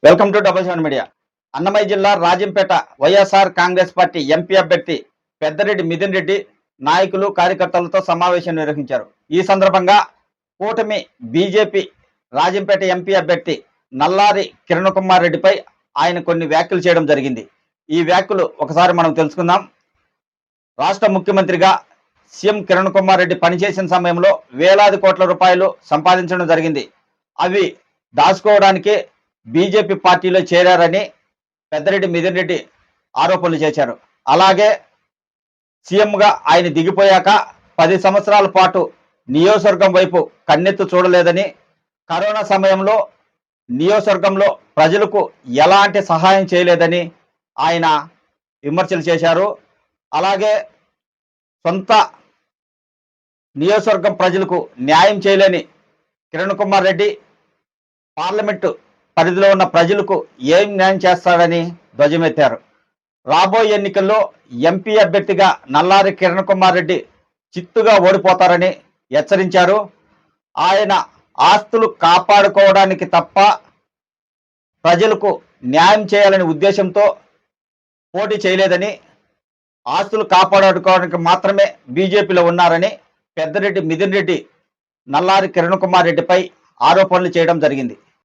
Welcome to double seven media. Annamayya జిల్లా Rajampet YSR Congress party MP అభ్యర్థి పెద్దిరెడ్డి మిథున్ రెడ్డి నాయకులు కార్యకర్తలతో సమావేశం నిర్వహించారు. ఈ సందర్భంగా కూటమి బీజేపీ రాజంపేట ఎంపీ అభ్యర్థి నల్లారి కిరణ్ కుమార్ రెడ్డిపై ఆయన కొన్ని వ్యాఖ్యలు చేయడం జరిగింది. ఈ వ్యాఖ్యలు ఒకసారి మనం తెలుసుకుందాం. రాష్ట్ర ముఖ్యమంత్రిగా సీఎం కిరణ్ కుమార్ రెడ్డి పనిచేసిన సమయంలో వేలాది కోట్ల రూపాయలు సంపాదించడం జరిగింది. అవి దాచుకోవడానికి బీజేపీ పార్టీలో చేరారని పెద్దిరెడ్డి మిథున్ రెడ్డి ఆరోపణలు చేశారు. అలాగే సీఎంగా ఆయన దిగిపోయాక 10 సంవత్సరాల పాటు నియోజకవర్గం వైపు కన్నెత్తు చూడలేదని, కరోనా సమయంలో నియోజకవర్గంలో ప్రజలకు ఎలాంటి సహాయం చేయలేదని ఆయన విమర్శలు చేశారు. అలాగే సొంత నియోజకవర్గం ప్రజలకు న్యాయం చేయలేని కిరణ్ కుమార్ రెడ్డి పార్లమెంటు పరిధిలో ఉన్న ప్రజలకు ఏం న్యాయం చేస్తాడని ధ్వజమెత్తారు. రాబోయే ఎన్నికల్లో ఎంపీ అభ్యర్థిగా నల్లారి కిరణ్ కుమార్ రెడ్డి చిత్తుగా ఓడిపోతారని హెచ్చరించారు. ఆయన ఆస్తులు కాపాడుకోవడానికి తప్ప ప్రజలకు న్యాయం చేయాలనే ఉద్దేశంతో పోటీ చేయలేదని, ఆస్తులు కాపాడుకోవడానికి మాత్రమే బీజేపీలో ఉన్నారని పెద్దిరెడ్డి మిథున్ రెడ్డి నల్లారి కిరణ్ కుమార్ రెడ్డిపై ఆరోపణలు చేయడం జరిగింది.